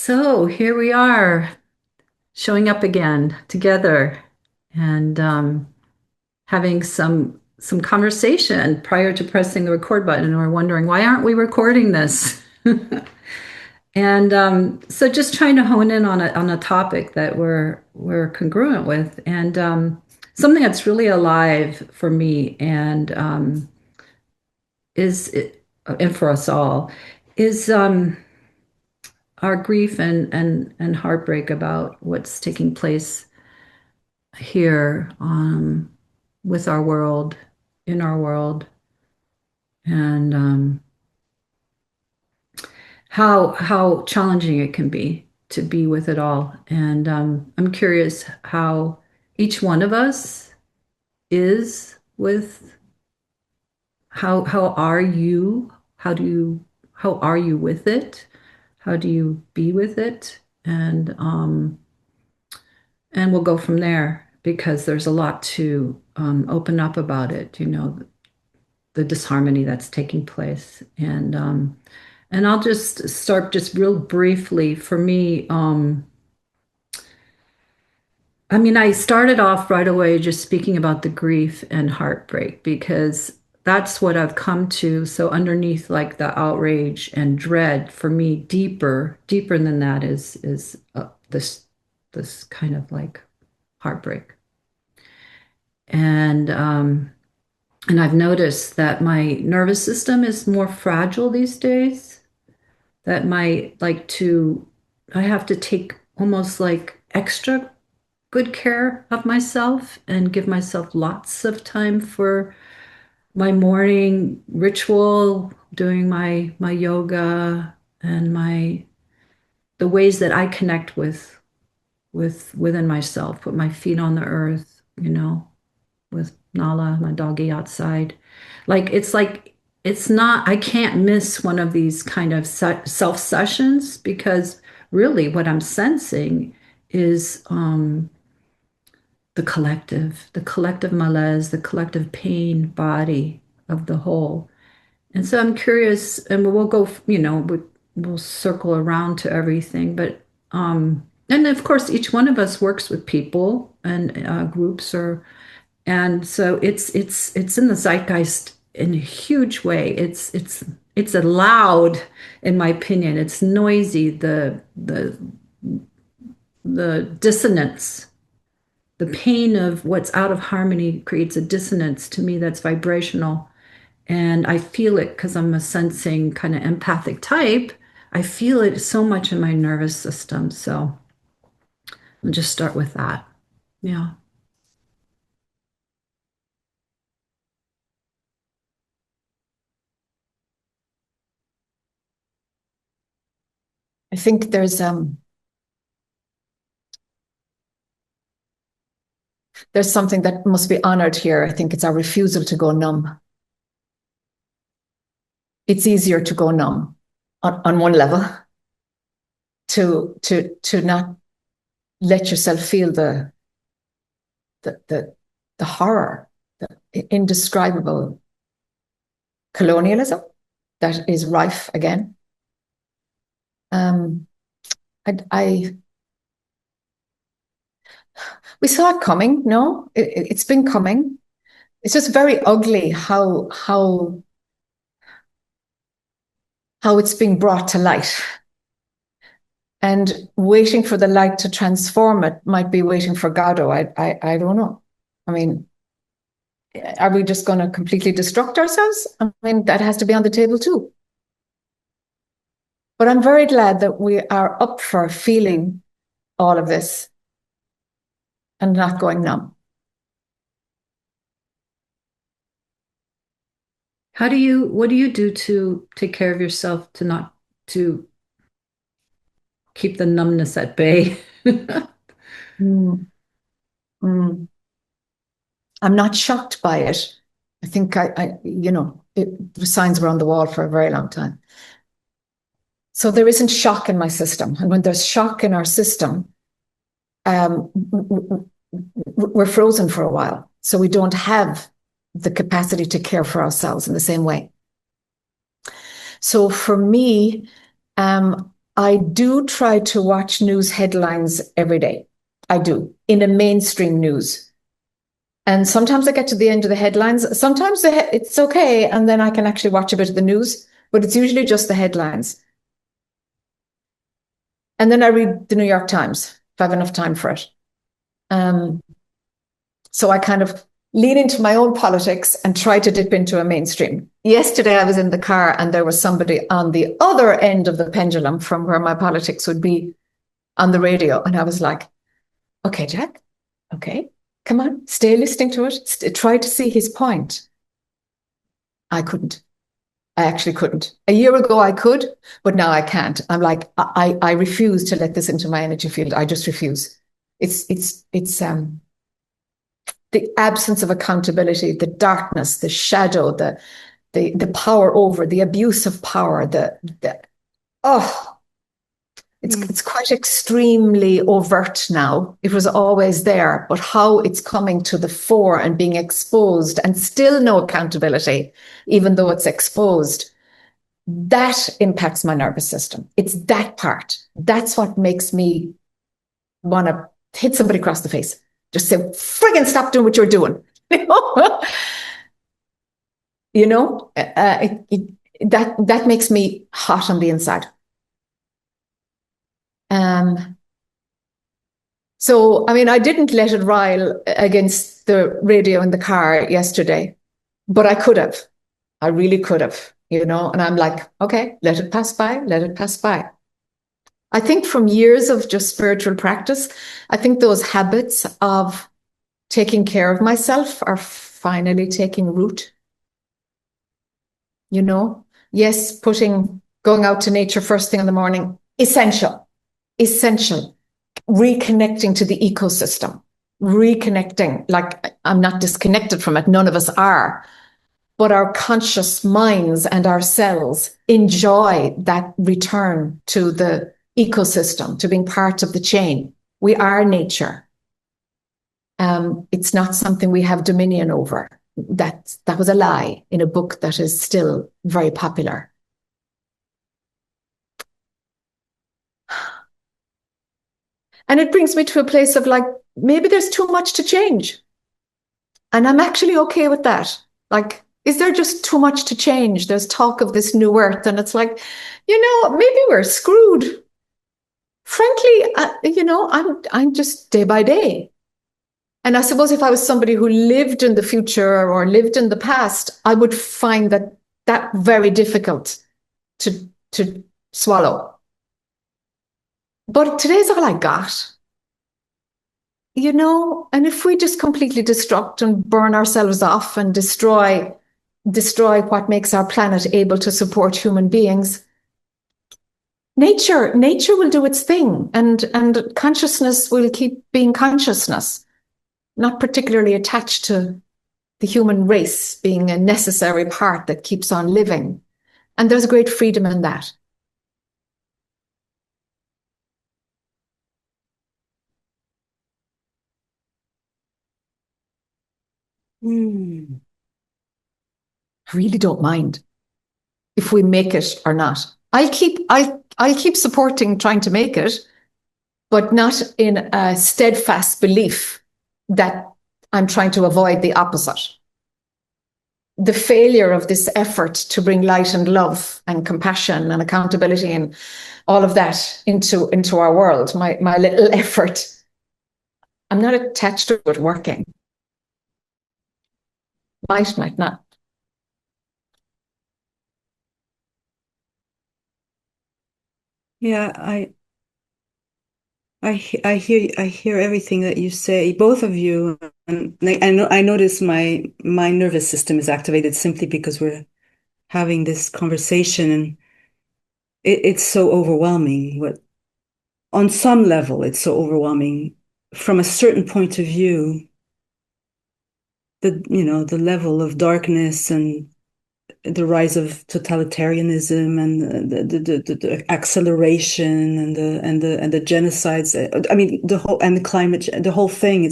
So here we are, showing up again together and having some conversation prior to pressing the record button. And we're wondering, why aren't we recording this? And so just trying to hone in on a topic that we're congruent with, and something that's really alive for me and is and for us all is our grief and heartbreak about what's taking place here with our world, in our world, and how challenging it can be to be with it all. And I'm curious how each one of us is with how are you? How are you with it? How do you be with it? And we'll go from there because there's a lot to open up about it, the disharmony that's taking place. And I'll just start just real briefly. For me, I mean, I started off right away just speaking about the grief and heartbreak because that's what I've come to. So underneath like the outrage and dread, for me, deeper than that is this kind of like heartbreak. And I've noticed that my nervous system is more fragile these days. That I have to take almost like extra good care of myself and give myself lots of time for my morning ritual, doing my yoga and the ways that I connect within myself, put my feet on the earth, with Nala, my doggy outside. It's not, I can't miss one of these kind of self sessions because really what I'm sensing is the collective malaise, the collective pain body of the whole. And so I'm curious, and we'll go, we'll circle around to everything, but and of course, each one of us works with people and groups and so it's in the zeitgeist in a huge way. It's a loud, in my opinion. It's noisy. The dissonance, the pain of what's out of harmony creates a dissonance to me that's vibrational, and I feel it because I'm a sensing kind of empathic type. I feel it so much in my nervous system. So I'll just start with that. Yeah. I think there's something that must be honored here. I think it's our refusal to go numb. It's easier to go numb on one level, to not let yourself feel the horror, the indescribable colonialism that is rife again. I we saw it coming. No, it's been coming. It's just very ugly how it's being brought to light. And waiting for the light to transform it might be waiting for Godot. I don't know. I mean, are we just going to completely destruct ourselves? I mean, that has to be on the table too. But I'm very glad that we are up for feeling all of this and not going numb. What do you do to take care of yourself to keep the numbness at bay? Mm, mm. I'm not shocked by it. I think the signs were on the wall for a very long time. So there isn't shock in my system. And when there's shock in our system, we're frozen for a while. So we don't have the capacity to care for ourselves in the same way. So for me, I do try to watch news headlines every day. I do, in a mainstream news. And sometimes I get to the end of the headlines. Sometimes it's okay, and then I can actually watch a bit of the news, but it's usually just the headlines. And then I read the New York Times if I have enough time for it. So I kind of lean into my own politics and try to dip into a mainstream. Yesterday, I was in the car and there was somebody on the other end of the pendulum from where my politics would be on the radio. And I was like, okay, Jack, okay, come on, stay listening to it. Try to see his point. I couldn't. I actually couldn't. A year ago, I could, but now I can't. I'm like, I refuse to let this into my energy field. I just refuse. It's the absence of accountability, the darkness, the shadow, the power over, the abuse of power, oh, it's quite extremely overt now. It was always there, but how it's coming to the fore and being exposed and still no accountability, even though it's exposed, that impacts my nervous system. It's that part. That's what makes me want to hit somebody across the face. Just say, friggin' stop doing what you're doing. That makes me hot on the inside. So, I mean, I didn't let it rile against the radio in the car yesterday, but I could have. I really could have, and I'm like, okay, let it pass by, let it pass by. I think from years of just spiritual practice, I think those habits of taking care of myself are finally taking root. Yes, going out to nature first thing in the morning, essential. Reconnecting to the ecosystem, reconnecting. Like, I'm not disconnected from it. None of us are. But our conscious minds and our cells enjoy that return to the ecosystem, to being part of the chain. We are nature. It's not something we have dominion over. That was a lie in a book that is still very popular. And it brings me to a place of like, maybe there's too much to change. And I'm actually okay with that. Like, is there just too much to change? There's talk of this new earth, and it's like, maybe we're screwed. Frankly, I'm just day by day. And I suppose if I was somebody who lived in the future or lived in the past, I would find that very difficult to swallow. But today's all I got. And if we just completely destruct and burn ourselves off and destroy what makes our planet able to support human beings, nature will do its thing, and consciousness will keep being consciousness, not particularly attached to the human race being a necessary part that keeps on living. And there's great freedom in that. I really don't mind if we make it or not. I'll keep supporting trying to make it, but not in a steadfast belief that I'm trying to avoid the opposite. The failure of this effort to bring light and love and compassion and accountability and all of that into our world, my little effort, I'm not attached to it working. Might not. Yeah, I hear everything that you say, both of you, and I notice my nervous system is activated simply because we're having this conversation, and it's so overwhelming. On some level, it's so overwhelming. From a certain point of view, the level of darkness and the rise of totalitarianism and the acceleration and the genocides. I mean, the whole, and the climate, the whole thing.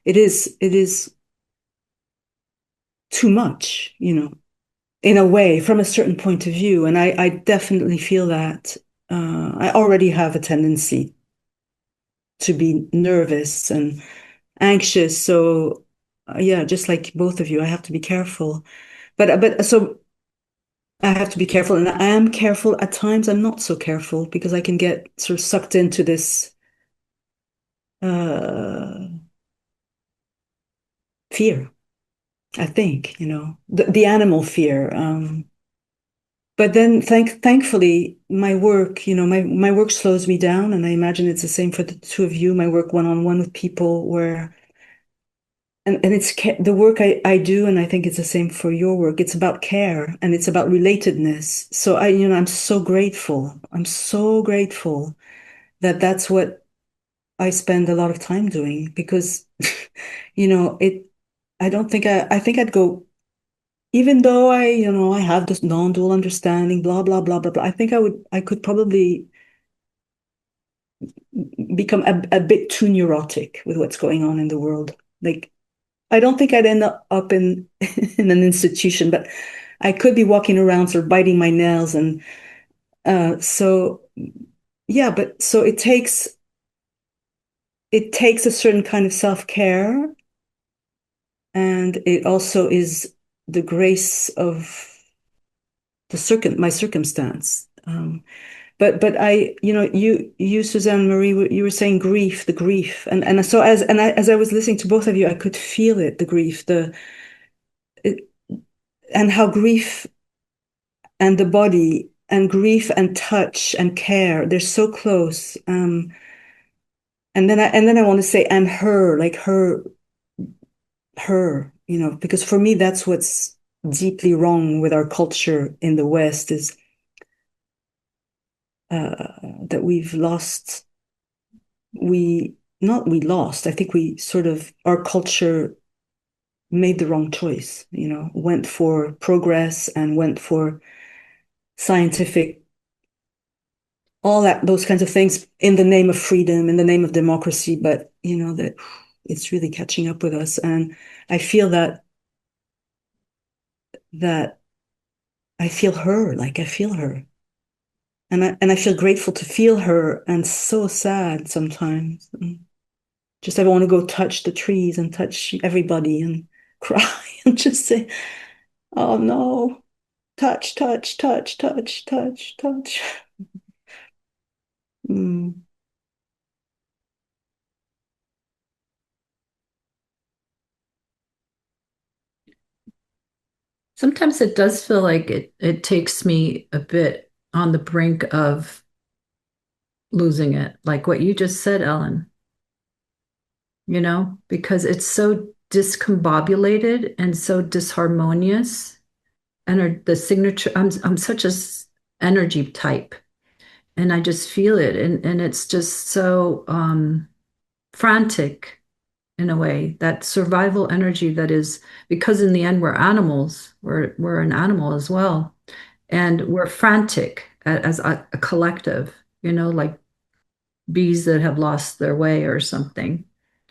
It is too much, in a way, from a certain point of view. And I definitely feel that I already have a tendency to be nervous and anxious. So yeah, just like both of you, I have to be careful. But so I have to be careful, and I am careful at times. I'm not so careful because I can get sort of sucked into this uh, fear. I think, the animal fear. But then thankfully, my work, my work slows me down, and I imagine it's the same for the two of you. My work one-on-one with people where and it's the work I do, and I think it's the same for your work. It's about care and it's about relatedness. So I'm so grateful. I'm so grateful that that's what I spend a lot of time doing because, it, I don't think I think I'd go, even though I have this non-dual understanding, blah, blah, blah, blah, blah. I could probably become a bit too neurotic with what's going on in the world. Like, I don't think I'd end up in in an institution, but I could be walking around sort of biting my nails and so yeah, but so it takes a certain kind of self-care, and it also is the grace of my circumstance. But you Susanne Marie, you were saying grief, the grief, and so as I was listening to both of you, I could feel it, the grief, it, and how grief and the body and grief and touch and care, they're so close. And then I want to say, and her, like her, because for me that's what's deeply wrong with our culture in the West is that we've lost. We not we lost. I think we sort of our culture made the wrong choice. Went for progress and went for scientific all those kinds of things in the name of freedom, in the name of democracy, but that it's really catching up with us. And I feel that I feel her, like I feel her. And I feel grateful to feel her and so sad sometimes. Just I want to go touch the trees and touch everybody and cry and just say, oh no, touch, touch, touch, touch, touch, touch. Mm. Sometimes it does feel like it takes me a bit on the brink of losing it, like what you just said, Ellen, because it's so discombobulated and so disharmonious. And the signature, I'm such a energy type, and I just feel it, and it's just so frantic in a way, that survival energy that is, because in the end we're animals, we're an animal as well, and we're frantic as a collective, like bees that have lost their way or something,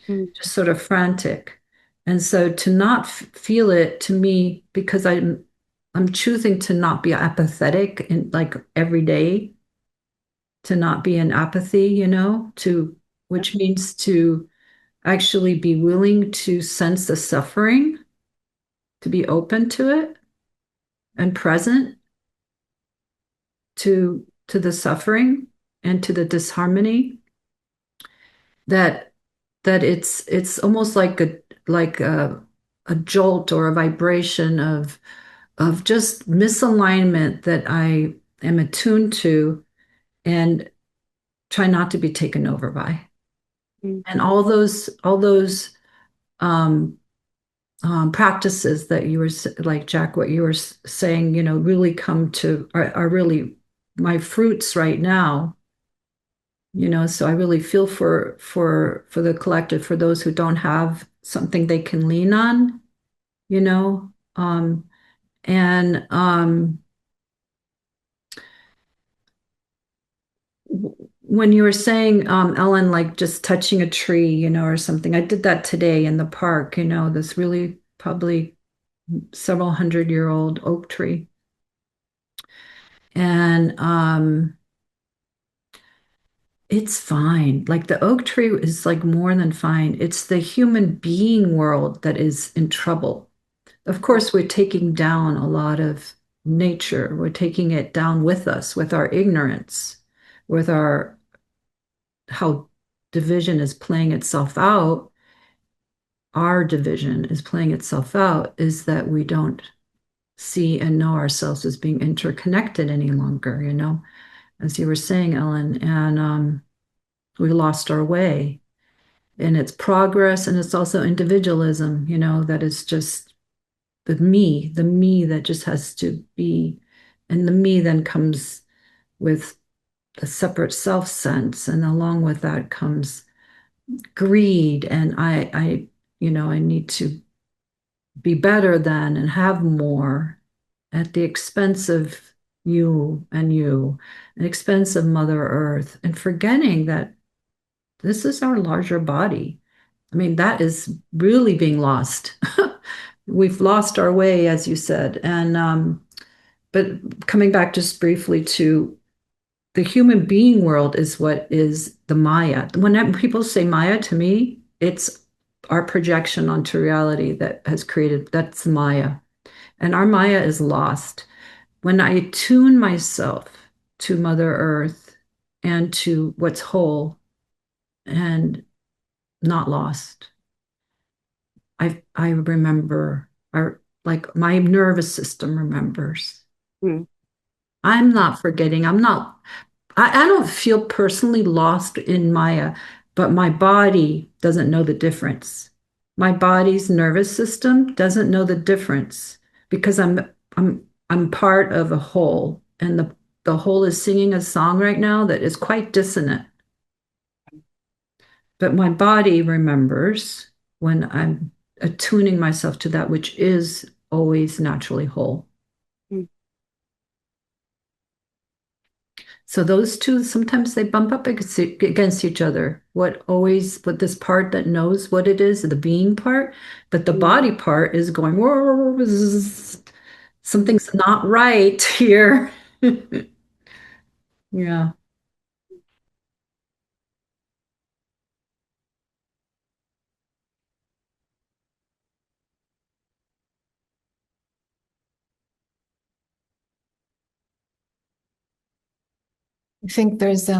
Mm. just sort of frantic. And so to not feel it, to me, because I'm choosing to not be apathetic in like every day, to not be in apathy, to which means to actually be willing to sense the suffering, to be open to it and present to the suffering and to the disharmony, that it's almost like a jolt or a vibration of just misalignment that I am attuned to and try not to be taken over by. Mm. And all those um, practices that you were like Jack, what you were saying, really come to are really my fruits right now. So I really feel for the collective, for those who don't have something they can lean on, you know, and when you were saying, Ellen, like just touching a tree, or something, I did that today in the park, this really probably several 100-year-old oak tree. And it's fine. Like the oak tree is like more than fine. It's the human being world that is in trouble. Of course, we're taking down a lot of nature. We're taking it down with us, with our ignorance, with our how division is playing itself out. Our division is playing itself out is that we don't see and know ourselves as being interconnected any longer, as you were saying, Ellen, and we lost our way. And it's progress and it's also individualism, that is just the me that just has to be. And the me then comes with a separate self sense. And along with that comes greed. And I need to be better than and have more at the expense of you and you, at the expense of Mother Earth, and forgetting that this is our larger body. I mean, that is really being lost. We've lost our way, as you said. And but coming back just briefly to the human being world is what is the Maya. When people say Maya to me, it's our projection onto reality that has created, that's Maya. And our Maya is lost. When I tune myself to Mother Earth and to what's whole and not lost, I remember, like my nervous system remembers. Mm. I'm not forgetting. I don't feel personally lost in Maya, but my body doesn't know the difference. My body's nervous system doesn't know the difference because I'm part of a whole, and the whole is singing a song right now that is quite dissonant. But my body remembers when I'm attuning myself to that which is always naturally whole. Mm. So those two sometimes they bump up against each other. What this part that knows what it is, the being part, but the body part is going, whoa, something's not right here. Yeah. I think there's I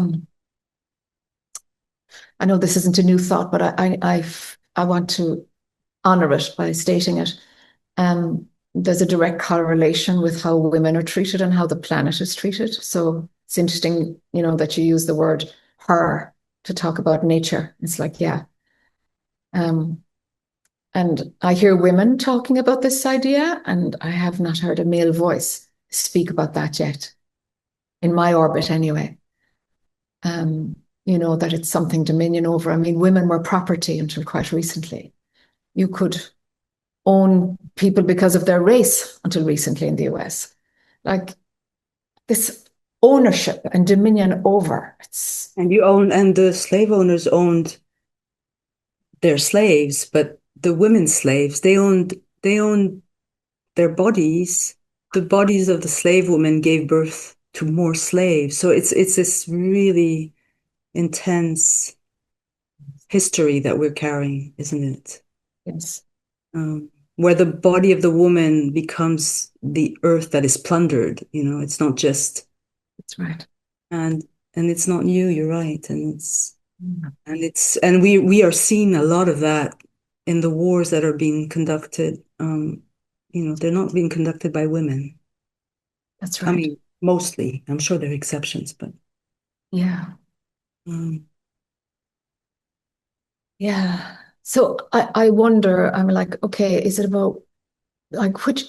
know this isn't a new thought, but I want to honor it by stating it. There's a direct correlation with how women are treated and how the planet is treated. So it's interesting, that you use the word her to talk about nature. It's like, yeah. And I hear women talking about this idea, and I have not heard a male voice speak about that yet, in my orbit anyway. That it's something dominion over. I mean, women were property until quite recently. You could own people because of their race until recently in the US. Like this ownership and dominion over. And the slave owners owned their slaves, but the women slaves, they owned their bodies. The bodies of the slave women gave birth to more slaves. So it's this really intense history that we're carrying, isn't it? Yes. Where the body of the woman becomes the earth that is plundered. It's not just, That's right. and it's not you. You're right, and we are seeing a lot of that in the wars that are being conducted. They're not being conducted by women. That's I right. mean, mostly. I'm sure there are exceptions, but Yeah. um, Yeah. So I wonder, I'm like, okay, is it about like which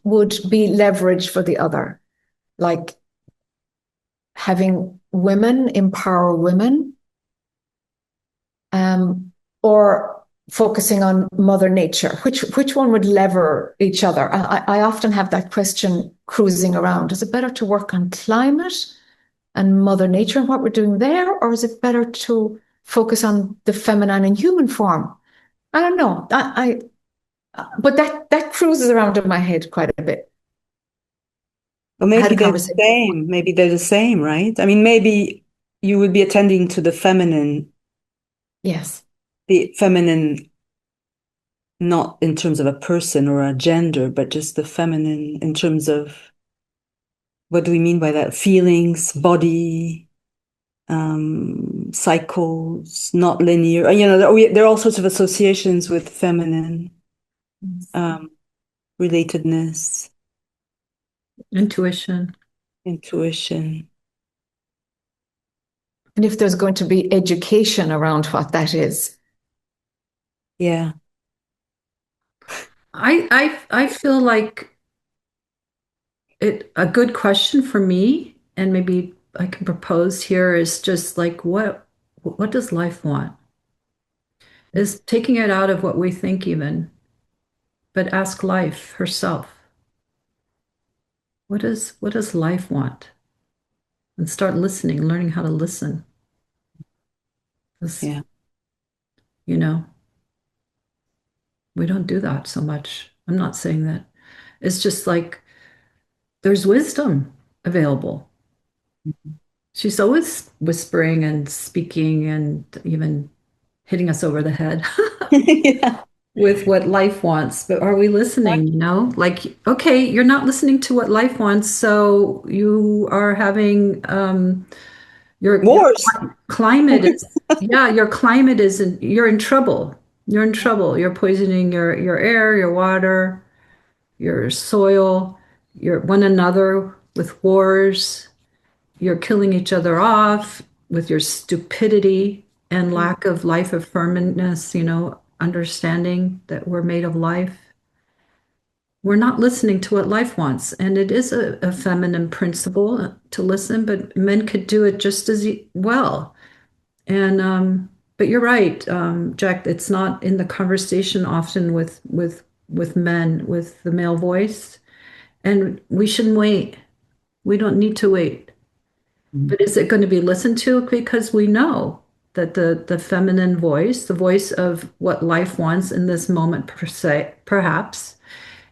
would be leverage for the other? Like having women empower women, or focusing on Mother Nature? Which one would lever each other? I often have that question cruising around. Is it better to work on climate and Mother Nature and what we're doing there, or is it better to focus on the feminine and human form? I don't know. But that cruises around in my head quite a bit. or I had maybe a they're the conversation. same. Maybe they're the same, right? I mean, maybe you would be attending to the feminine. Yes. The feminine, not in terms of a person or a gender, but just the feminine in terms of what do we mean by that? Feelings, body, cycles, not linear. There are all sorts of associations with feminine, relatedness, Intuition. intuition. And if there's going to be education around what that is. Yeah. I feel like a good question for me, and maybe I can propose here, is just like what does life want? Is taking it out of what we think even, but ask life herself. What does life want? And start listening, learning how to listen. 'Cause, Yeah. you know, we don't do that so much. I'm not saying that. It's just like there's wisdom available. She's always whispering and speaking and even hitting us over the head Yeah. with what life wants. But are we listening? Like, okay, you're not listening to what life wants, so you are having your Wars. climate is, yeah, your climate is you're in trouble. You're in trouble. You're poisoning your air, your water, your soil, your one another with wars. You're killing each other off with your stupidity and lack of life affirmingness, understanding that we're made of life. We're not listening to what life wants. And it is a feminine principle to listen, but men could do it just as well. And but you're right, Jack, it's not in the conversation often with men, with the male voice. And we shouldn't wait. We don't need to wait. But is it going to be listened to? Because we know that the feminine voice, the voice of what life wants in this moment per se, perhaps,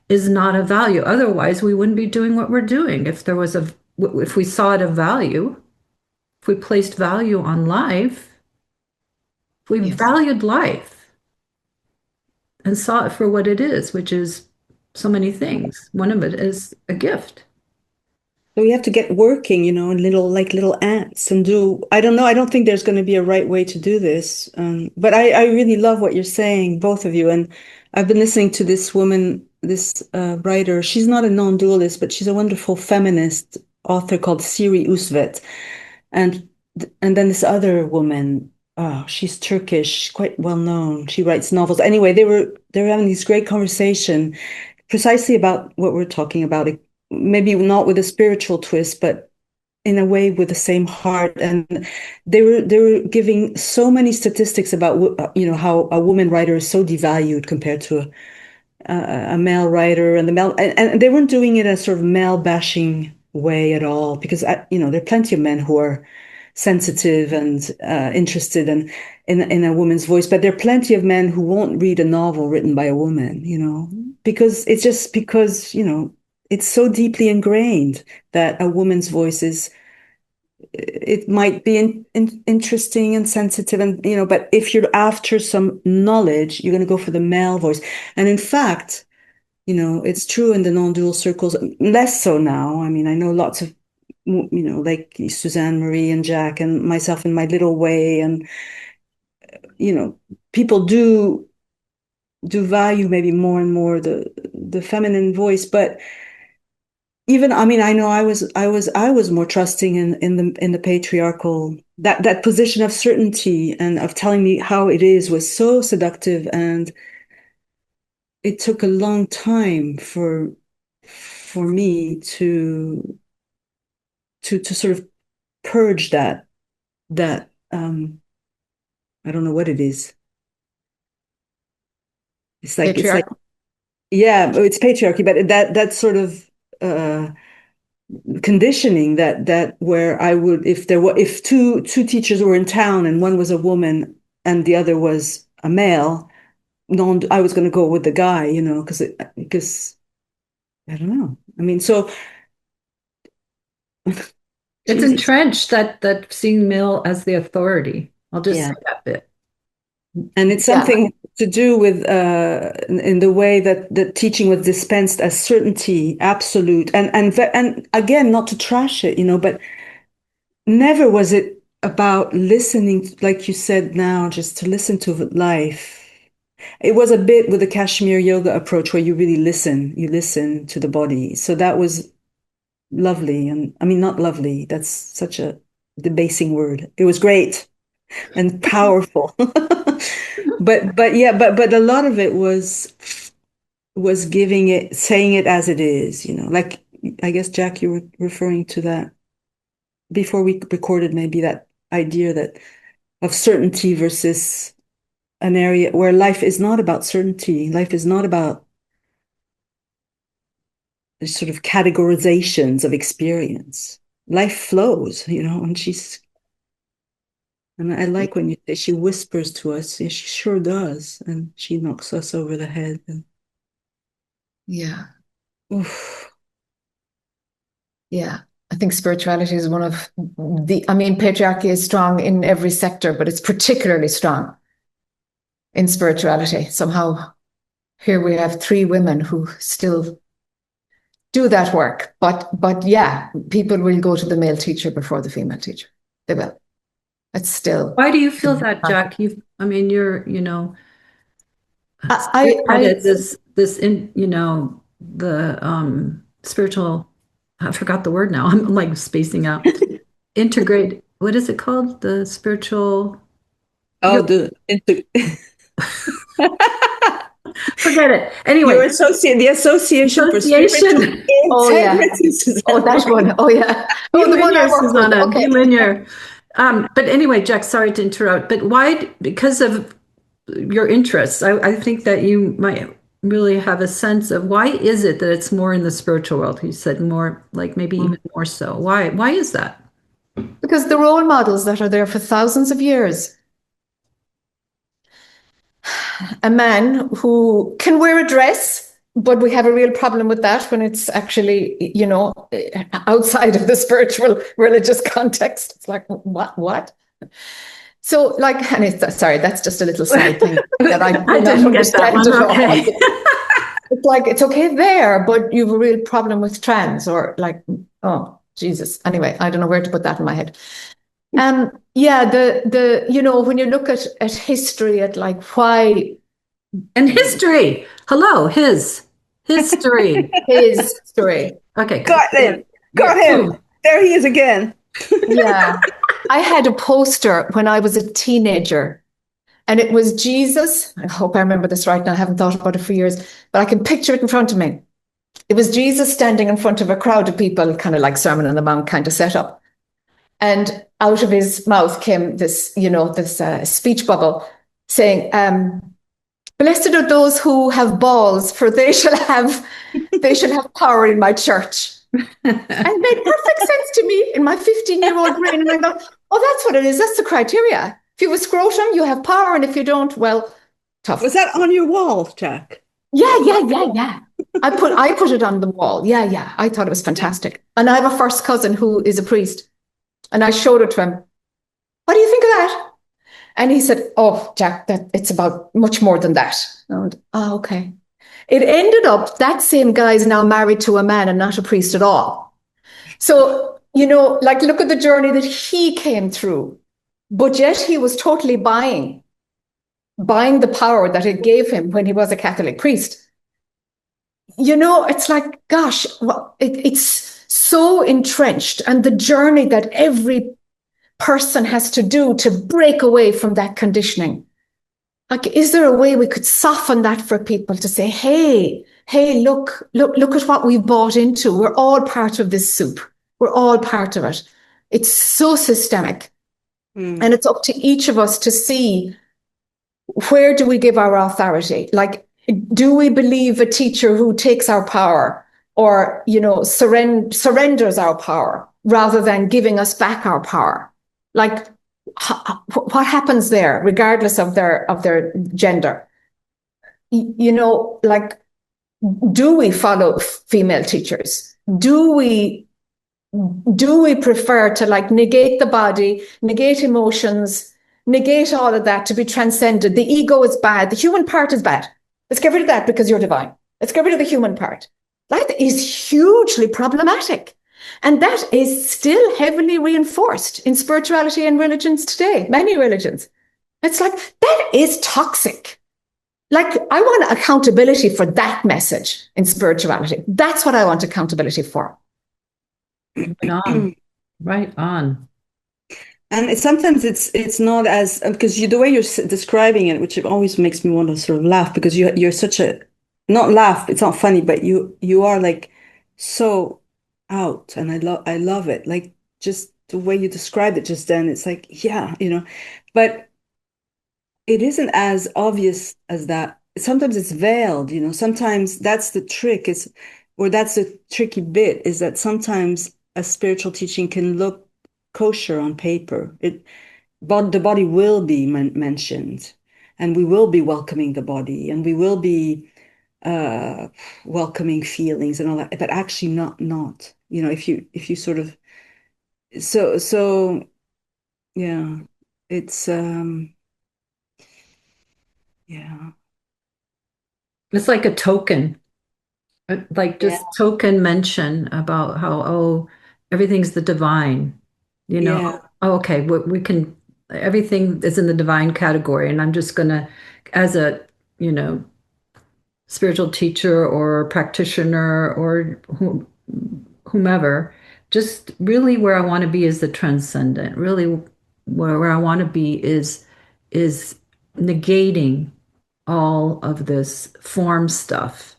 is not of value. Otherwise, we wouldn't be doing what we're doing. If we saw it of value, if we placed value on life, if we Yes. valued life and saw it for what it is, which is so many things. One of it is a gift. So we have to get working, little ants and do, I don't know, I don't think there's going to be a right way to do this. But I really love what you're saying, both of you. And I've been listening to this woman, this writer. She's not a non-dualist, but she's a wonderful feminist author called Siri Usvet. And and then this other woman, oh, she's Turkish, quite well known. She writes novels. Anyway, they were having this great conversation precisely about what we're talking about. Maybe not with a spiritual twist, but in a way with the same heart. And they were giving so many statistics about how a woman writer is so devalued compared to a male writer, and and they weren't doing it in a sort of male bashing way at all, because there are plenty of men who are sensitive and interested in a woman's voice, but there are plenty of men who won't read a novel written by a woman, because it's so deeply ingrained that a woman's voice it might be interesting and sensitive, and but if you're after some knowledge, you're going to go for the male voice. And in fact, it's true in the non-dual circles, less so now. I mean, I know lots of like Susanne Marie and Jac and myself in my little way, and people do value maybe more and more the feminine voice. But even, I mean, I know I was more trusting in the patriarchal, that position of certainty and of telling me how it is was so seductive, and it took a long time for me to sort of purge that I don't know what it is. It's like Patriarchal. yeah, it's patriarchy, but that sort of uh conditioning that where I would, if two teachers were in town and one was a woman and the other was a male, no, I was going to go with the guy, because I don't know. I mean, so It's Jesus. entrenched that seeing male as the authority. I'll just Yeah. say that bit. And it's something to do with in the way that the teaching was dispensed as certainty, absolute, and again, not to trash it, but never was it about listening, like you said now, just to listen to life. It was a bit with the Kashmir yoga approach where you really you listen to the body. So that was lovely. And I mean, not lovely, that's such a debasing word. It was great and powerful. But a lot of it was giving it, saying it as it is, like I guess Jack, you were referring to that before we recorded, maybe that idea that of certainty versus an area where life is not about certainty. Life is not about the sort of categorizations of experience. Life flows, and I like when you say she whispers to us. Yeah, she sure does, and she knocks us over the head. Yeah. Oof. Yeah. I think spirituality is one of patriarchy is strong in every sector, but it's particularly strong in spirituality. Somehow here we have 3 women who still do that work. But yeah, people will go to the male teacher before the female teacher. They will. It's still. Why do you feel that, Jack? You're, spearheaded this in, the spiritual, I forgot the word now. I'm like spacing out. Integrate, what is it called? The spiritual. Oh, Forget it. Anyway, the Association for Spiritual Integrity. Oh yeah. Oh, that one. Oh yeah. Oh, the one I worked with. Okay. Linear. But anyway, Jack, sorry to interrupt. But why? Because of your interests, I think that you might really have a sense of why is it that it's more in the spiritual world? You said more, like maybe even more so. Why is that? Because the role models that are there for thousands of years. A man who can wear a dress, but we have a real problem with that when it's actually, outside of the spiritual religious context. It's like, what? So, sorry, that's just a little side thing that I don't understand at all. Okay. It's like, it's okay there, but you have a real problem with trans, or like, oh, Jesus. Anyway, I don't know where to put that in my head. Yeah, when you look at history, at like why. And history. Hello, his history. His story. Okay. Got him. There he is again. Yeah. I had a poster when I was a teenager, and it was Jesus. I hope I remember this right now. I haven't thought about it for years, but I can picture it in front of me. It was Jesus standing in front of a crowd of people, kind of like Sermon on the Mount kind of setup. And out of his mouth came this, speech bubble saying, blessed are those who have balls, for they shall have power in my church. And it made perfect sense to me in my 15-year-old brain. And I thought, oh, that's what it is. That's the criteria. If you have a scrotum, you have power. And if you don't, well, tough. Was that on your wall, Jack? Yeah. I put it on the wall. Yeah. I thought it was fantastic. And I have a first cousin who is a priest. And I showed it to him. What do you think of that? And he said, oh, Jack, that it's about much more than that. And I went, oh, okay. It ended up that same guy is now married to a man and not a priest at all. So, look at the journey that he came through. But yet he was totally buying the power that it gave him when he was a Catholic priest. It's like, gosh, it's so entrenched. And the journey that every person has to do to break away from that conditioning. Like, is there a way we could soften that for people to say, hey, look at what we've bought into. We're all part of this soup. We're all part of it. It's so systemic. And it's up to each of us to see, where do we give our authority? Like, do we believe a teacher who takes our power or, surrenders our power rather than giving us back our power? Like, what happens there, regardless of their gender? Like, do we follow female teachers? Do we do we prefer to like negate the body, negate emotions, negate all of that to be transcended? The ego is bad. The human part is bad. Let's get rid of that because you're divine. Let's get rid of the human part. That is hugely problematic. And that is still heavily reinforced in spirituality and religions today, many religions. It's like, that is toxic. Like, I want accountability for that message in spirituality. That's what I want accountability for. Right on. Right on. And sometimes it's not as because the way you're describing it, which always makes me want to sort of laugh because you're such a not laugh, it's not funny, but you are like so out, and I love it. Like just the way you described it just then, it's like yeah, but it isn't as obvious as that. Sometimes it's veiled, Sometimes that's the trick or that's the tricky bit is that sometimes a spiritual teaching can look kosher on paper. But the body will be mentioned, and we will be welcoming the body, and we will be uh, welcoming feelings and all that, but actually not. If you sort of so yeah, it's yeah. It's like a token, like Yeah. just token mention about how, oh, everything's the divine, you know. Yeah. Oh, okay, we can, everything is in the divine category. And I'm just gonna, as a, you know, spiritual teacher or practitioner or whomever, just really where I want to be is the transcendent. Really, where I want to be is negating all of this form stuff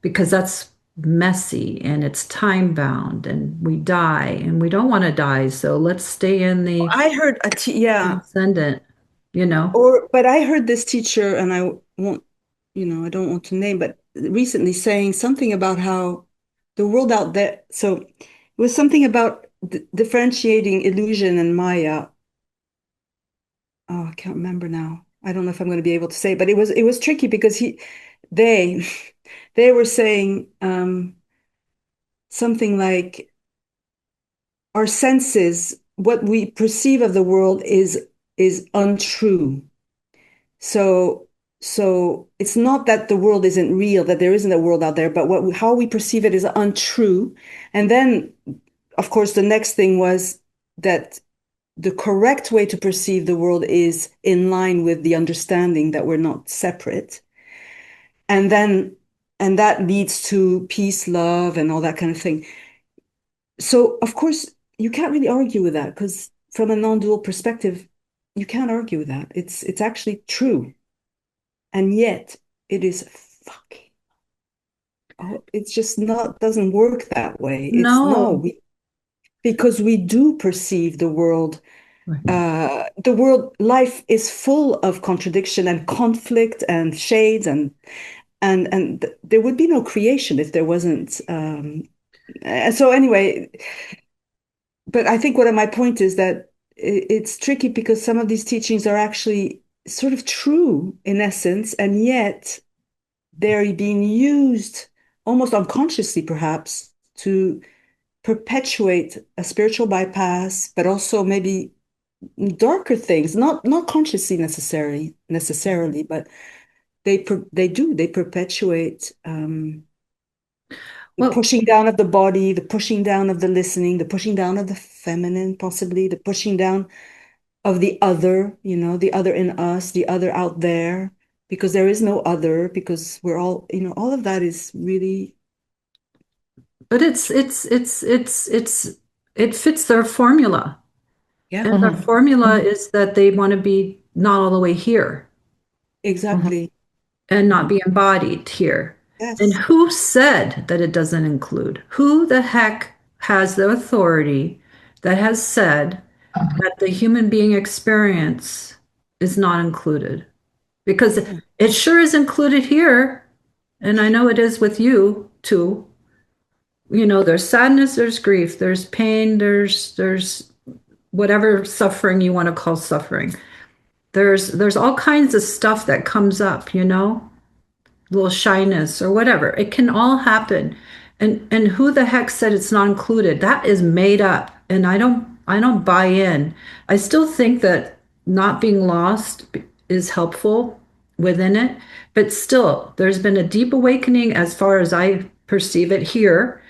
because that's messy and it's time bound and we die and we don't want to die. So let's stay in the I heard yeah, transcendent, you know. but I heard this teacher, and I won't, I don't want to name, but recently saying something about how the world out there. So it was something about differentiating illusion and Maya. Oh, I can't remember now. I don't know if I'm going to be able to say, but it was tricky because they they were saying something like our senses, what we perceive of the world is untrue. So so it's not that the world isn't real, that there isn't a world out there, but how we perceive it is untrue. And then, of course, the next thing was that the correct way to perceive the world is in line with the understanding that we're not separate. And then, and that leads to peace, love, and all that kind of thing. So, of course, you can't really argue with that because from a non-dual perspective, you can't argue with that. It's actually true. And yet it is fucking, oh, it's just not, doesn't work that way. It's no, No. because we do perceive the world. Right. Life is full of contradiction and conflict and shades, and there would be no creation if there wasn't. So anyway, but I think my point is that it's tricky because some of these teachings are actually sort of true in essence, and yet they're being used almost unconsciously, perhaps, to perpetuate a spiritual bypass, but also maybe darker things, not consciously necessarily, but they perpetuate the Well, pushing down of the body, the pushing down of the listening, the pushing down of the feminine, possibly the pushing down of the other, the other in us, the other out there, because there is no other, because we're all, all of that is really, but it fits their formula. yeah, And their Mhm. formula is that they want to be not all the way here Mhm. exactly. and not Mhm. be embodied here. And Yes. who said that it doesn't include? Who the heck has the authority that has said that the human being experience is not included? Because Yeah. it sure is included here. And I know it is with you too. You know, there's sadness, there's grief, there's pain, there's whatever suffering you want to call suffering. There's all kinds of stuff that comes up, you know, a little shyness or whatever. It can all happen. And who the heck said it's not included? That is made up, and I don't buy in. I still think that not being lost is helpful within it, but still, there's been a deep awakening as far as I perceive it here.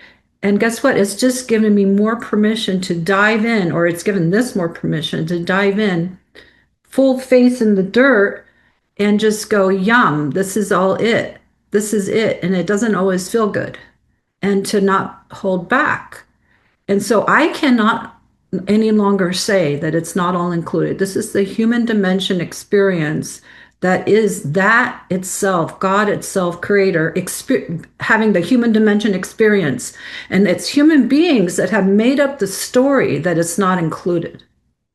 And guess what? It's just given me more permission to dive in, or it's given this more permission to dive in, full face in the dirt, and just go, yum, this is all it. This is it. And it doesn't always feel good. And to not hold back. And so I cannot any longer say that it's not all included. This is the human dimension experience that is that itself, God itself, creator, having the human dimension experience. And it's human beings that have made up the story that it's not included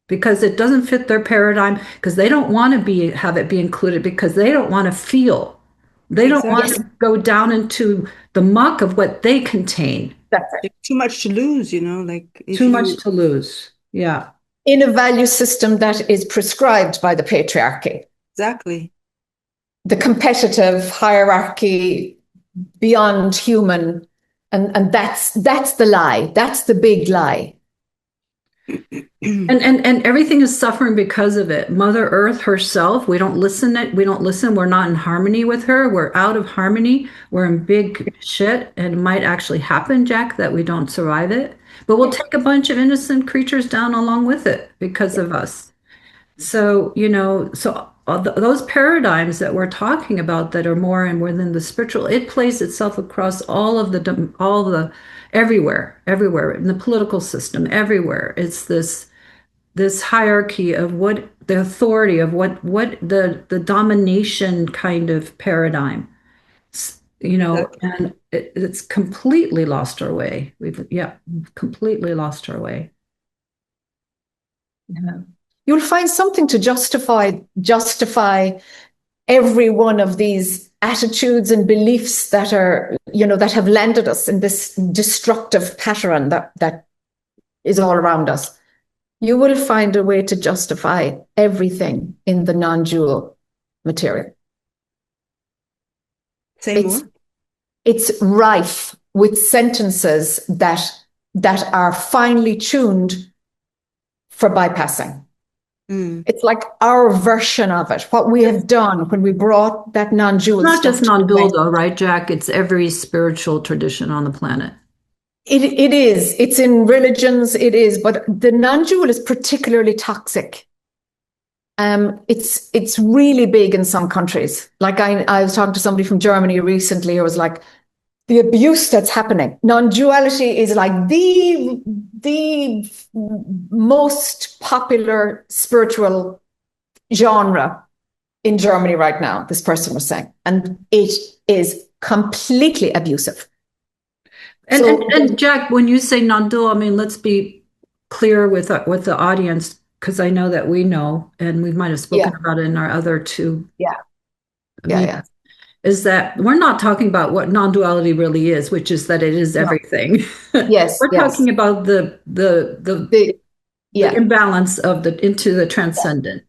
because it doesn't fit their paradigm, because they don't want to have it be included, because they don't want to feel. They don't want Exactly. to go down into the muck of what they contain. That's it. There's too much to lose, like if Too you much to lose. Yeah. In a value system that is prescribed by the patriarchy, exactly. the competitive hierarchy beyond human, and that's the lie. That's the big lie. And everything is suffering because of it. Mother Earth herself, we don't listen. We're not in harmony with her. We're out of harmony. We're in big shit, and it might actually happen, Jack, that we don't survive it. But we'll take a bunch of innocent creatures down along with it because of us. So, those paradigms that we're talking about that are more and within the spiritual, it plays itself across all the everywhere in the political system, everywhere. It's this hierarchy of what the authority of what the domination kind of paradigm, and it's completely lost our way. We've completely lost our way. Yeah. You'll find something to justify every one of these attitudes and beliefs that are, that have landed us in this destructive pattern that is all around us. You will find a way to justify everything in the non-dual material. Say more. It's rife with sentences that are finely tuned for bypassing. It's like our version of it, what we have done when we brought that non-dual Not stuff just non-dual though, right, Jack? It's every spiritual tradition on the planet. It is. It's in religions, it is, but the non-dual is particularly toxic. It's really big in some countries. Like I was talking to somebody from Germany recently who was like, the abuse that's happening. Non-duality is like the most popular spiritual genre in Germany right now, this person was saying. And it is completely abusive. And Jack, when you say non-dual, I mean, let's be clear with the audience, because I know that we know, and we might have spoken about it in our other two. Yeah. Is that we're not talking about what non-duality really is, which is that it is everything. Yes. We're talking about the imbalance of into the transcendent.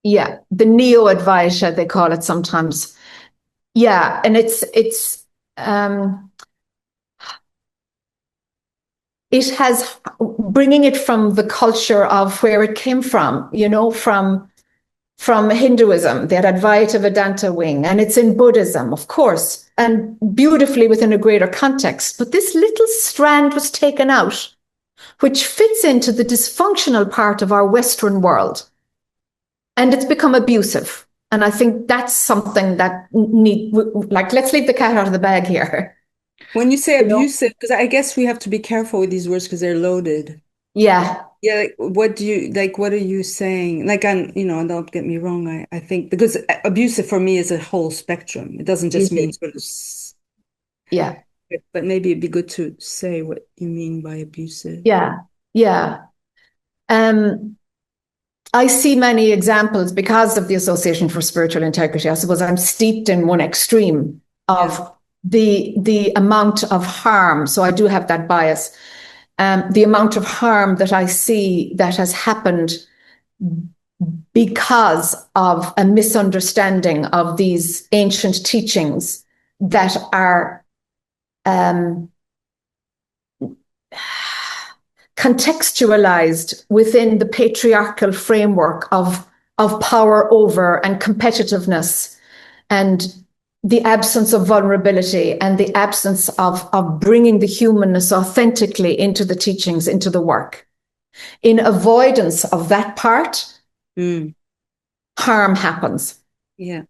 Yeah, the neo-Advaita, they call it sometimes. Yeah, and it has, bringing it from the culture of where it came from, from Hinduism, the Advaita Vedanta wing, and it's in Buddhism, of course, and beautifully within a greater context. But this little strand was taken out, which fits into the dysfunctional part of our Western world. And it's become abusive. And I think that's something that let's leave the cat out of the bag here. When you say abusive, because I guess we have to be careful with these words because they're loaded. Yeah. Yeah. What are you saying? Don't get me wrong. I think because abusive for me is a whole spectrum. It doesn't just mean sort of. Yeah. But maybe it'd be good to say what you mean by abusive. Yeah. Yeah. I see many examples because of the Association for Spiritual Integrity. I suppose I'm steeped in one extreme of the amount of harm. So I do have that bias. The amount of harm that I see that has happened because of a misunderstanding of these ancient teachings that are contextualized within the patriarchal framework of power over and competitiveness and the absence of vulnerability and the absence of bringing the humanness authentically into the teachings, into the work. In avoidance of that part, harm happens. Yeah.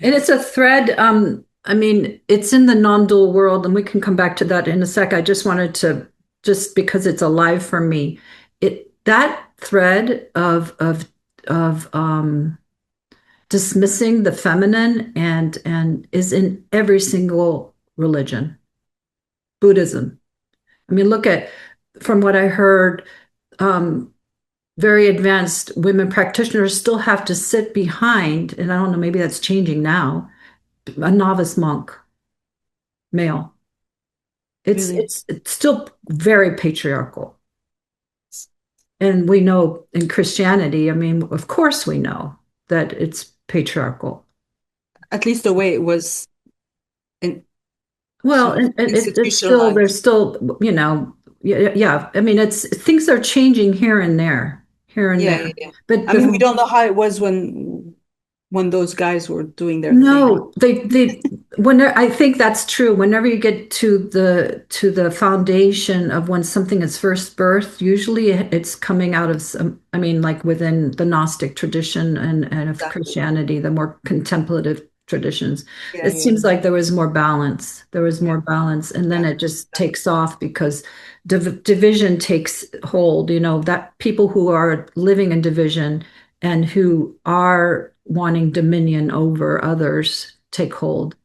And it's a thread. I mean, it's in the non-dual world, and we can come back to that in a sec. I just wanted to, just because it's alive for me, that thread of dismissing the feminine and is in every single religion. Buddhism. I mean, look at, from what I heard, very advanced women practitioners still have to sit behind, and I don't know, maybe that's changing now, a novice monk, male. Really? It's still very patriarchal. And we know in Christianity, I mean, of course we know that it's patriarchal. At least the way it was in Well, sort of and it's still, institutionalized. there's still, you know, yeah. I mean, it's things are changing here and there, here and Yeah, there. yeah, yeah. But I mean, we don't know how it was when those guys were doing their thing. no, they whenever, I think that's true. Whenever you get to the foundation of when something is first birthed, usually it's coming out of some, I mean, like within the Gnostic tradition and of Exactly. Christianity, the more contemplative traditions. Yeah, It yeah, seems like there was more balance. There was yeah. more balance, and then Yeah. it just takes off because division takes hold. You know, that people who are living in division and who are wanting dominion over others take hold.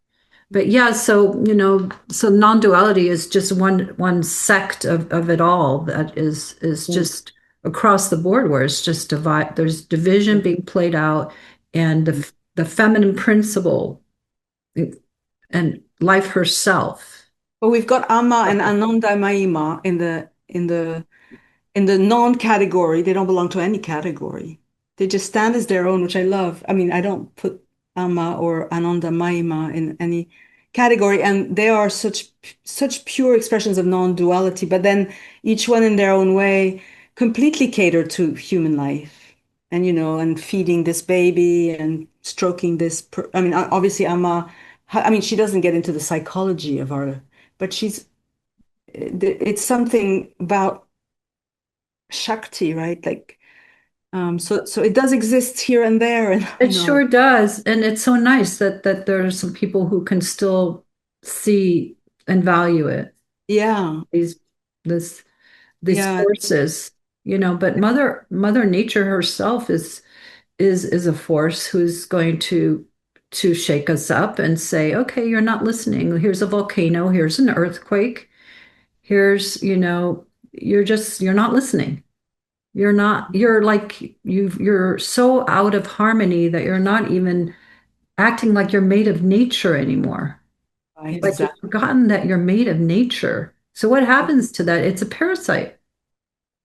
But yeah, so you know, so non-duality is just one sect of it all that is just across the board where it's just divide. There's division being played out, and the feminine principle and life herself. But we've got Amma and Ananda Mahima in the non-category. They don't belong to any category. They just stand as their own, which I love. I mean, I don't put Amma or Ananda Mahima in any category, and they are such pure expressions of non-duality, but then each one in their own way completely cater to human life. And and feeding this baby and stroking this I mean, obviously Amma, I mean, she doesn't get into the psychology of our, but it's something about Shakti, right? Like, so it does exist here and there, and It sure does, and it's so nice that there are some people who can still see and value it. yeah, These this these yeah, forces, you know. But Mother Nature herself is a force who's going to shake us up and say, okay, you're not listening. Here's a volcano. Here's an earthquake. Here's, you know, you're not listening. You're not, you're like, you're so out of harmony that you're not even acting like you're made of nature anymore. right, Like you've exactly. forgotten that you're made of nature. So what happens to that? It's a parasite.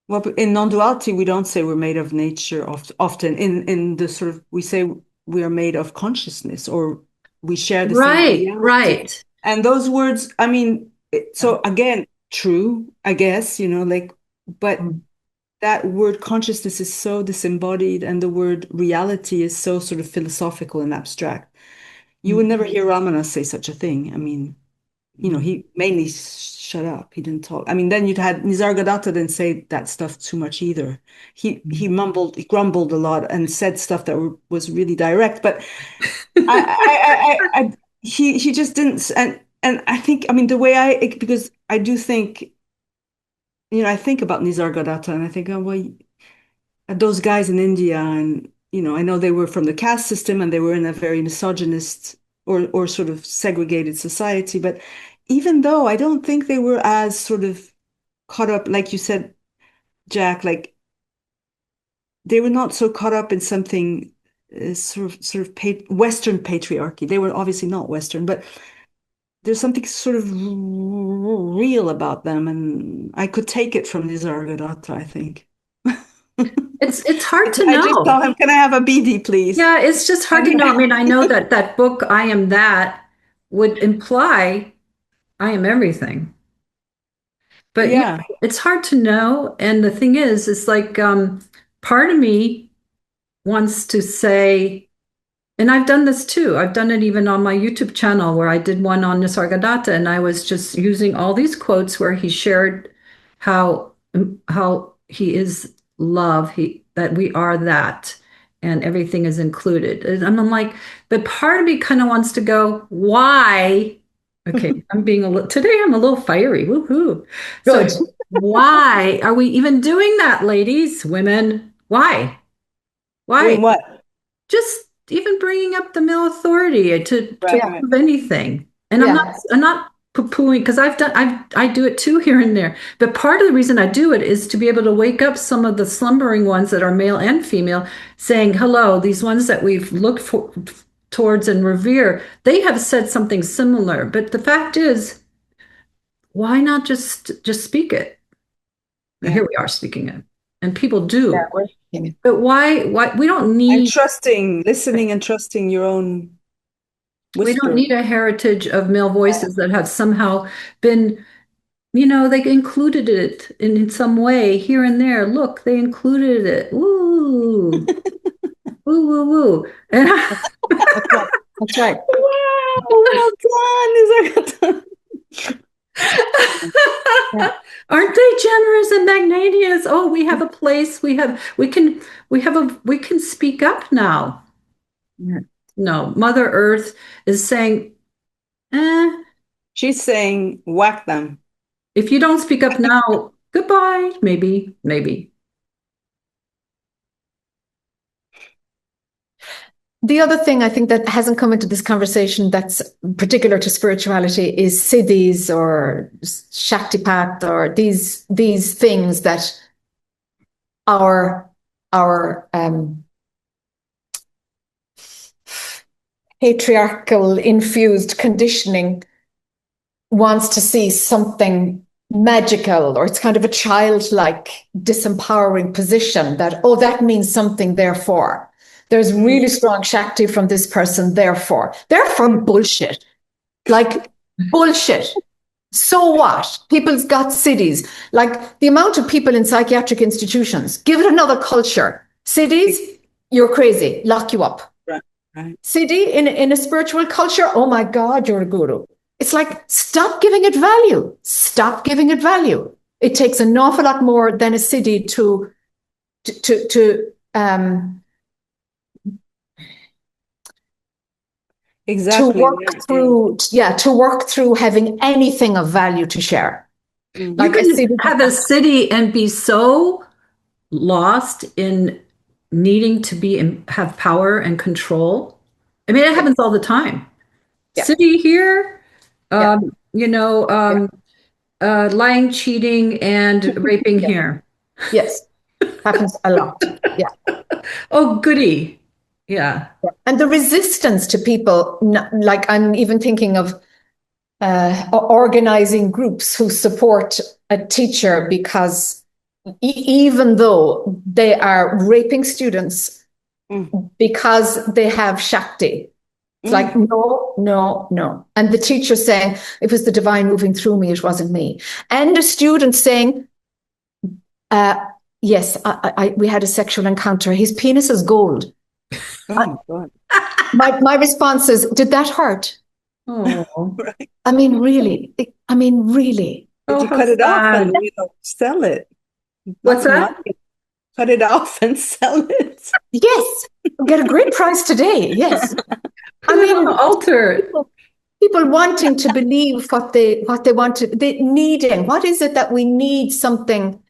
Well, but in non-duality, we don't say we're made of nature often. In the sort of, we say we are made of consciousness, or we share the same Right, reality. right. And those words, I mean, so again, true, I guess, like, but Mm, that word consciousness is so disembodied, and the word reality is so sort of philosophical and abstract. You would mm, never hear Ramana say such a thing. I mean, mm, he mainly shut up. He didn't talk. I mean, then you'd had Nisargadatta didn't say that stuff too much either. He mm. mumbled, he grumbled a lot and said stuff that was really direct. But he just didn't. And I think, I mean, the way because I do think, I think about Nisargadatta and I think, oh well, those guys in India, and I know they were from the caste system and they were in a very misogynist or sort of segregated society, but even though I don't think they were as sort of caught up, like you said, Jack, like they were not so caught up in something sort of Western patriarchy. They were obviously not Western, but there's something sort of real about them, and I could take it from Nisargadatta, I think. It's hard to I just know. tell him, "Can I have a BD, please?" Yeah, it's just hard And to know. I mean, I know that book, I Am That, would imply I am everything. But Yeah. it's hard to know. And the thing is, it's like part of me wants to say, and I've done this too. I've done it even on my YouTube channel where I did one on Nisargadatta, and I was just using all these quotes where he shared how how he is love, that we are that, and everything is included. And I'm like, but part of me kind of wants to go, why? Okay, I'm being a little today. I'm a little fiery. Woohoo! So Good. why are we even doing that, ladies, women? Why? Why? Doing what? Just even bringing up the male authority to Right, Yeah. right. prove anything. And Yeah. I'm not poo-pooing because I do it too here and there. But part of the reason I do it is to be able to wake up some of the slumbering ones that are male and female, saying, hello, these ones that we've looked towards and revere, they have said something similar. But the fact is, why not just speak it? And Yeah. here we are speaking it. And people Yeah. do. We're speaking it. But why we don't And need trusting, listening and trusting your own We don't whisper. need a heritage of male voices that have somehow been, they included it in some way here and there. Look, they included it. Woo, woo, woo, woo. And That's right. That's right. Wow, well done, Nisargadatta. Yeah. aren't they generous and magnanimous? Oh, we have a place. We can speak up now. Yeah. No, Mother Earth is saying, eh, She's saying, whack them. if you don't speak up now, goodbye. Maybe, maybe. The other thing I think that hasn't come into this conversation that's particular to spirituality is Siddhis or Shakti or these things that our patriarchal infused conditioning wants to see something magical, or it's kind of a childlike disempowering position that, oh, that means something, therefore there's really strong Shakti from this person, therefore bullshit, like bullshit. So what? People's got Siddhis. Like the amount of people in psychiatric institutions, give it another culture. Siddhis, you're crazy, lock you up. Right, right. Siddhi in a spiritual culture, oh my God, you're a guru. It's like, stop giving it value. Stop giving it value. It takes an awful lot more than a Siddhi to Exactly. work through, to work through having anything of value to share. Mm. You Like a can Siddhi. have a city and be so lost in needing to have power and control. I mean, it Yeah, happens all the time. yeah, City here, yeah, um, you know, yeah, um, lying, cheating, and raping yeah. here. Yes, happens a lot. Yeah. Oh, goody. Yeah. And the resistance to people, like I'm even thinking of organizing groups who support a teacher because even though they are raping students Mm. because they have Shakti, it's like, Mm. no, no, no. And the teacher saying, it was the divine moving through me, it wasn't me. And a student saying, uh, yes, we had a sexual encounter. His penis is gold. Oh Uh, my God. my response is, did that hurt? Oh, Right. I mean, really? I mean, really? Did oh, you how cut it off sad. and sell it? What's Lots of that? money. Cut it off and sell it. Yes, get a great price today. Yes. Put I it on the mean, altar. people wanting to believe what they want to, they needing. What is it that we need something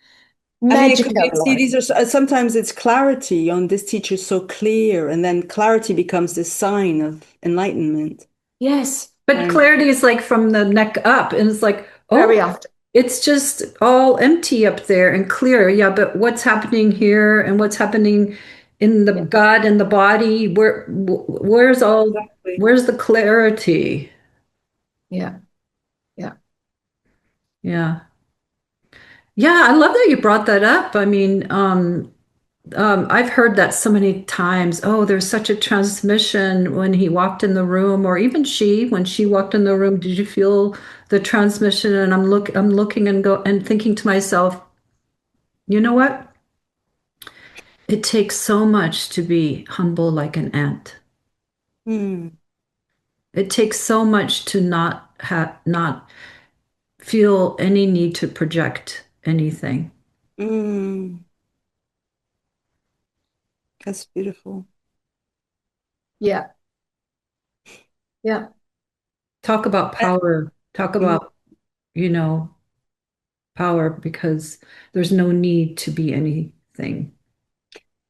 I mean, it could magical? be, see, these are sometimes it's clarity on this teacher's so clear, and then clarity becomes this sign of enlightenment. Yes, But And clarity is like from the neck up, and it's like, oh, very often. it's just all empty up there and clear. Yeah, but what's happening here and what's happening in the Yeah, gut and the body? exactly. Where's the clarity? yeah, yeah. Yeah. Yeah, I love that you brought that up. I mean, I've heard that so many times. Oh, there's such a transmission when he walked in the room, or even she, when she walked in the room, did you feel the transmission? And I'm looking and go and thinking to myself, you know what? It takes so much to be humble like an ant. Mm, It takes so much to not feel any need to project anything. mm, that's beautiful. Yeah. Yeah. Talk about I- power. Talk mm. about, you know, power because there's no need to be anything.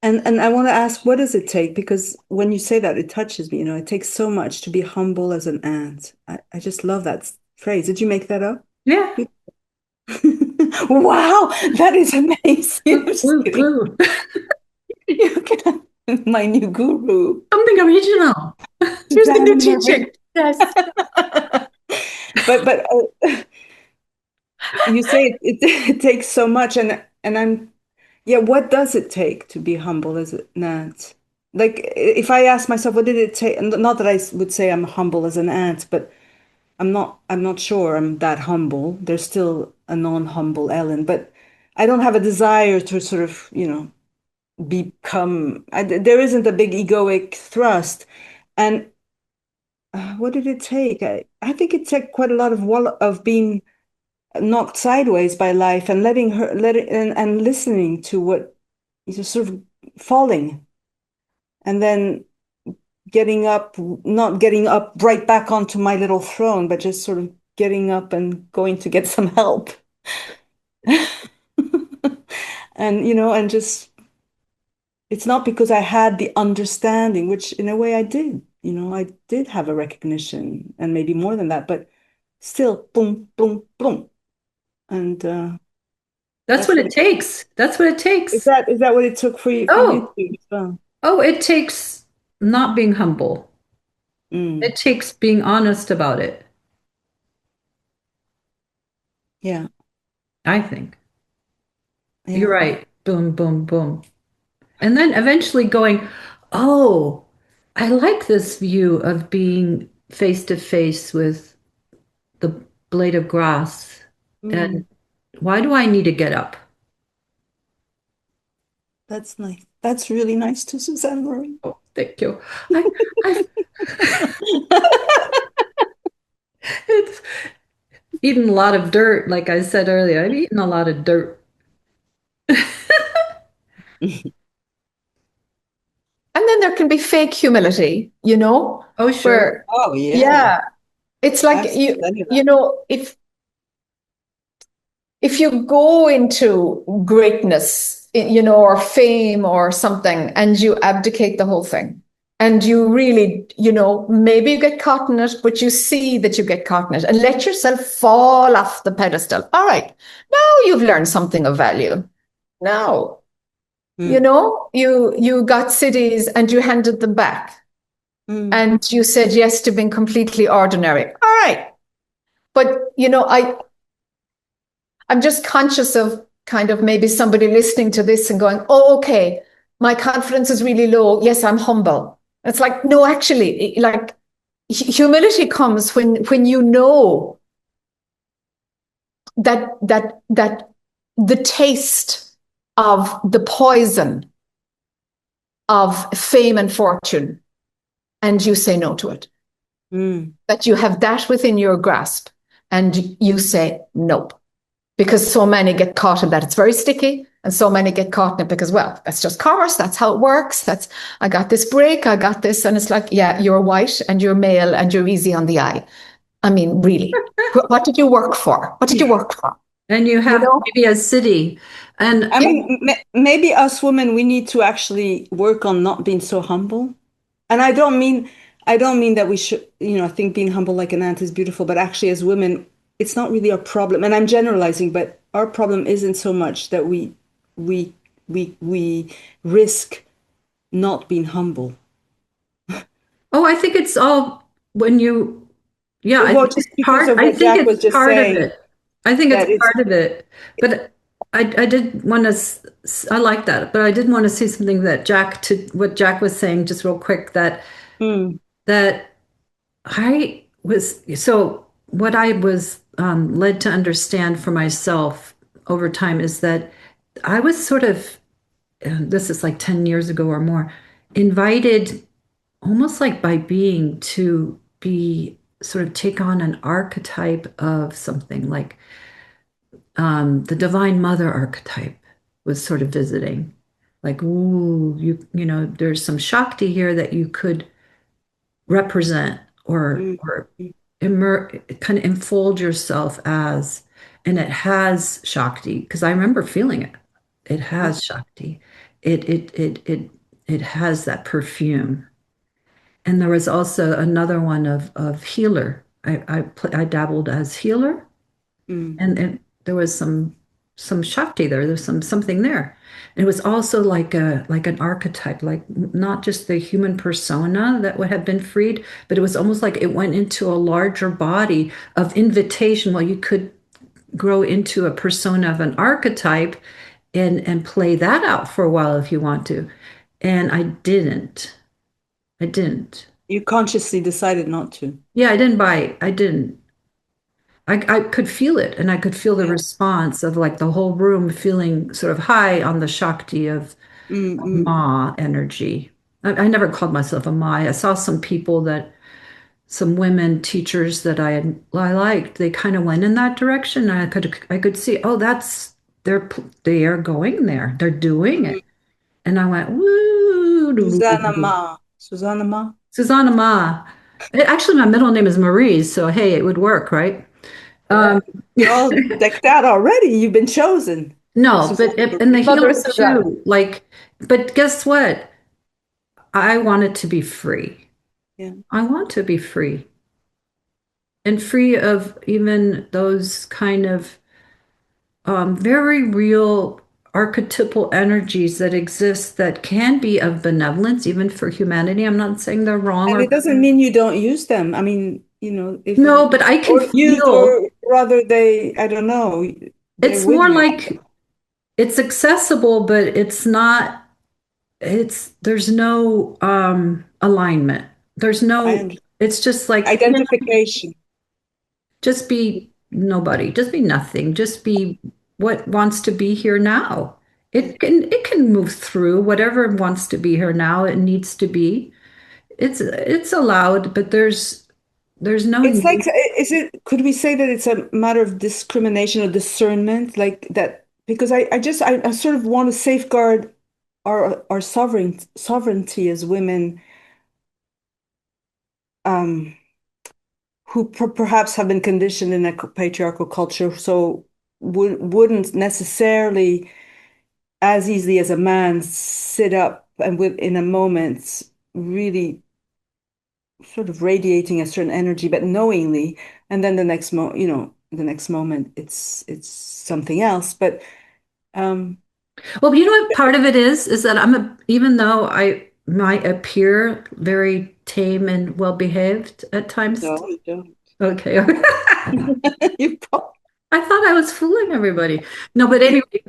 And I want to ask, what does it take? Because when you say that, it touches me. You know, it takes so much to be humble as an ant. I just love that phrase. Did you make that up? Yeah. Wow, that is amazing. I'm Woo, just woo, kidding. woo. You can have my new guru. Something original. Here's the new Susanne teaching. Marie. Yes. But you say it takes so much, and I'm yeah. What does it take to be humble as an ant? Like if I ask myself, what did it take? And not that I would say I'm humble as an ant, but I'm not sure I'm that humble. There's still a non-humble Ellen, but I don't have a desire to sort of, become. There isn't a big egoic thrust. And what did it take? I think it took quite a lot of being knocked sideways by life and let it and listening to what you just sort of falling and then getting up, not getting up right back onto my little throne, but just sort of getting up and going to get some help. And and just it's not because I had the understanding, which in a way I did. I did have a recognition and maybe more than that, but still, boom, boom, boom. And That's that's what what it takes. That's what it is takes. that what it took for you Oh, too as well? oh, it takes not being humble. Mm, It takes being honest about it, yeah, I think. You're yeah. right. Boom, boom, boom. And then eventually going, oh, I like this view of being face to face with the blade of grass. And Mm, why do I need to get up? that's nice. That's really nice to Susanne Marie. Oh, thank you. I, I've it's eaten a lot of dirt, like I said earlier. I've eaten a lot of dirt. And then there can be fake humility, Oh, sure. where, Oh yeah, yeah, it's like I've you, studied you that. know, if if you go into greatness, or fame or something, and you abdicate the whole thing, and you really, maybe you get caught in it, but you see that you get caught in it, and let yourself fall off the pedestal. All right, now you've learned something of value. Now, Mm, you got Siddhis and you handed them back, mm, and you said yes to being completely ordinary. All right, but I'm just conscious of kind of maybe somebody listening to this and going, oh, okay, my confidence is really low. Yes, I'm humble. It's like, no, actually, like humility comes when you know that the taste of the poison of fame and fortune, and you say no to it. mm. That you have that within your grasp, and you say nope. Because so many get caught in that. It's very sticky, and so many get caught in it because, well, that's just commerce. That's how it works. I got this break, I got this. And it's like, yeah, you're white and you're male and you're easy on the eye. I mean, really, what did you work for? What did you work for? And you You have know? maybe a city. And I Yeah. mean, maybe us women, we need to actually work on not being so humble. And I don't mean that we should, I think being humble like an ant is beautiful, but actually as women, it's not really our problem. And I'm generalizing, but our problem isn't so much that we we risk not being humble. oh, I think it's all when you, yeah, I Well, think just it's because part, of I what think Jack was it's just part of saying, it. I think it's that it's part of it. But I did want to, I like that, but I did want to say something that what Jack was saying, just real quick, Mm, that so what I was led to understand for myself over time is that I was sort of, this is like 10 years ago or more, invited almost like by being to be sort of take on an archetype of something like the Divine Mother archetype was sort of visiting. Like, ooh, there's some Shakti here that you could represent mm, or mm, kind of enfold yourself as, and it has Shakti because I remember feeling it. It mm, has Shakti. It has that perfume. And there was also another one of healer. I dabbled as healer, mm. and there was some Shakti there. There's something there. It was also like an archetype, like not just the human persona that would have been freed, but it was almost like it went into a larger body of invitation. Well, you could grow into a persona of an archetype and play that out for a while if you want to. And I didn't. I didn't. You consciously decided not to. Yeah, I didn't buy. I didn't. I could feel it, and I could feel the Yeah. response of like the whole room feeling sort of high on the Shakti of Mm, mm. Ma energy. I never called myself a Ma. I saw some women teachers that I liked. They kind of went in that direction. And I could see, oh, they are going there. They're doing it, Mm. and I went woo. Susanna Ma. Susanna Ma. Susanna Ma. Actually, my middle name is Marie, so hey, it would work, right? Yeah. Um, You're all decked out already. You've been chosen. No, Susanna and the Marie. Mother healer Susanna. too. Like, but guess what? I wanted to be free. Yeah. I want to be free and free of even those kind of very real archetypal energies that exist that can be of benevolence, even for humanity. I'm not saying they're wrong And or it doesn't mean you don't use them. I mean, if no, but I can or used feel or rather I don't know, they're it's with more you. like it's accessible, but it's not. There's no alignment. There's I no, understand. it's just like, yeah, Identification. just be nobody, just be nothing, just be what wants to be here now. Yeah. It can move through whatever wants to be here now. It needs to be. It's allowed, but there's no It's like, need. could we say that it's a matter of discrimination or discernment, like that? Because I sort of want to safeguard our sovereignty as women, um, who perhaps have been conditioned in a patriarchal culture, so wouldn't necessarily as easily as a man sit up and in a moment really sort of radiating a certain energy, but knowingly, and then the next moment it's something else. But um, Well, you know what part of it is that even though I might appear very tame and well behaved at times. no, you don't. Okay. You probably, I thought I was fooling everybody. No, but anyway,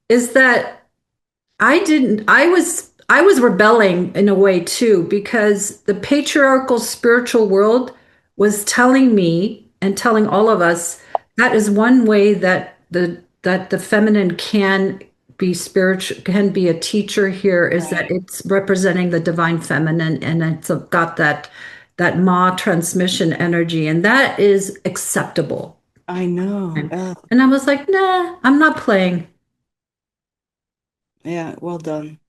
is that I was rebelling in a way too, because the patriarchal spiritual world was telling me and telling all of us that is one way that the feminine can be spiritual, can be a teacher here, is that right. it's representing the divine feminine and it's got that Ma transmission energy, and that is acceptable. I know. And I was like, nah, I'm not playing. Yeah, well done.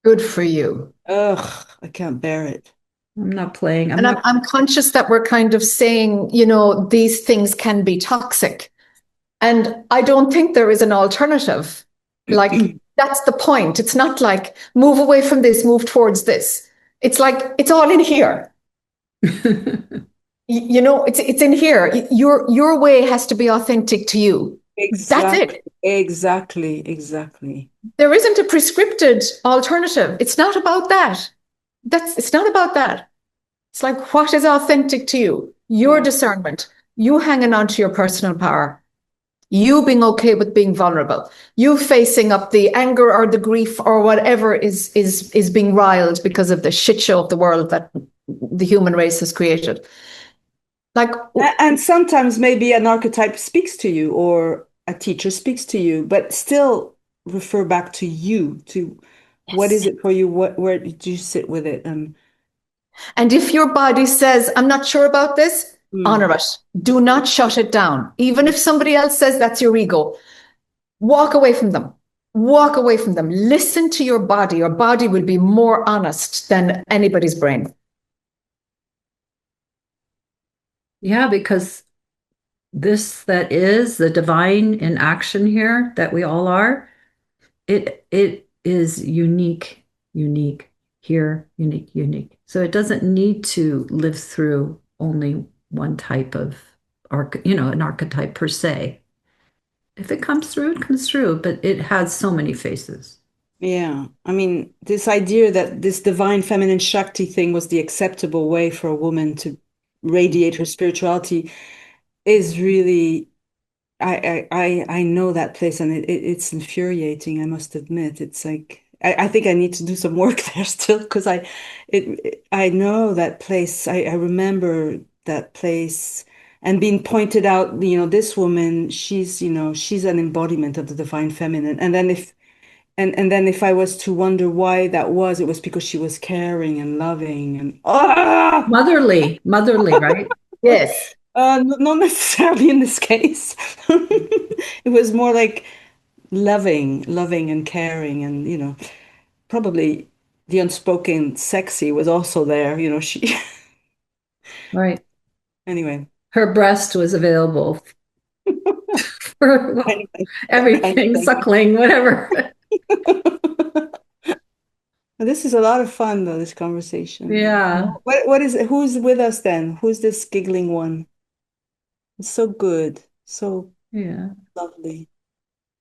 Good for you. Ugh, I can't bear it. I'm not playing. I'm And not. I'm conscious that we're kind of saying, these things can be toxic. And I don't think there is an alternative. Like, that's the point. It's not like move away from this, move towards this. It's like it's all in here. It's in here. Your way has to be authentic to you. That's Exactly, it. exactly. There isn't a prescripted alternative. It's not about that. It's not about that. It's like what is authentic to you, your Yeah, discernment, you hanging on to your personal power. You being okay with being vulnerable. You facing up the anger or the grief or whatever is being riled because of the shit show of the world that the human race has created. Like, And sometimes maybe an archetype speaks to you or a teacher speaks to you, but still refer back to you, to what is yes. it for you? Where did you sit with it? And if your body says, I'm not sure about this, Mm. honor it. Do not shut it down. Even if somebody else says that's your ego, walk away from them. Walk away from them. Listen to your body. Your body will be more honest than anybody's brain. Yeah, because this that is the divine in action here that we all are, it is unique, unique here, unique, unique. So it doesn't need to live through only one type of an archetype per se. If it comes through, it comes through, but it has so many faces. Yeah. I mean, this idea that this divine feminine Shakti thing was the acceptable way for a woman to radiate her spirituality is really, I know that place, and it's infuriating, I must admit. It's like I think I need to do some work there still, because I know that place. I remember that place and being pointed out, this woman, she's an embodiment of the divine feminine. And then if I was to wonder why that was, it was because she was caring and loving and Motherly, motherly, right? Yes. not necessarily in this case. It was more like loving and caring, and probably the unspoken sexy was also there. She Right. anyway. Her breast was available for well, Anyway, everything, thank you. suckling, whatever. This is a lot of fun though, this conversation. Yeah. What is it? Who's with us then? Who's this giggling one? It's so good, so Yeah. lovely,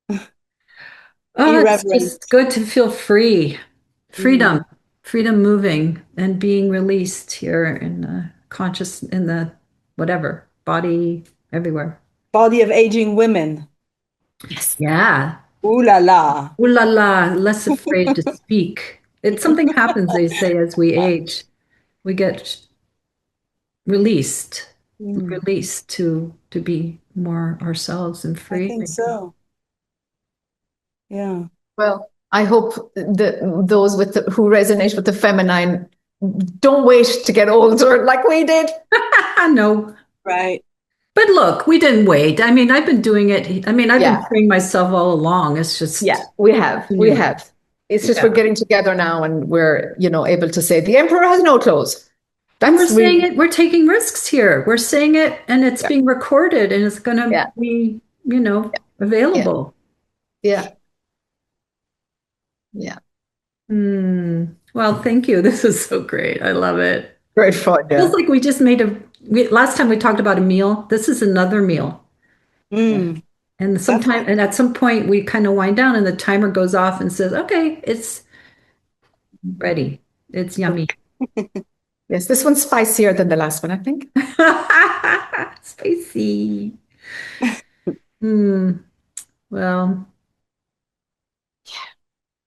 Oh, it's irreverent. just good to feel free. Mm. Freedom. Freedom moving and being released here in the conscious, in the whatever, body, everywhere. Body of aging women. Yes. Yeah. Ooh la la. Ooh la la, less afraid to speak. It's something happens, they say, as we age. We get released, Mm, released to be more ourselves and I free. think so. Yeah. Well, I hope that those who resonate with the feminine don't wait to get older like we did. No. Right. But look, we didn't wait. I mean, I've been doing it. I mean, I've been Yeah, freeing myself all along. It's yeah, just we have. We continuing. have. It's just we're Yeah. getting together now and we're, able to say the emperor has no clothes. And we're That's saying really, it, we're taking risks here. We're saying it and it's yeah, being recorded and it's going to yeah, be, yeah, available. yeah, yeah. Well, thank you. This is so great. I love it. Great fun, Feels yeah. like we just last time we talked about a meal. This is another meal. Yeah. Mm, definitely. And at some point we kind of wind down and the timer goes off and says, okay, it's ready. It's yummy. Yes, this one's spicier than the last one, I think. Spicy. Hmm. Well,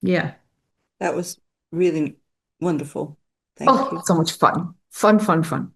yeah. That was really wonderful. Thank Oh, you. so much fun. Fun, fun, fun.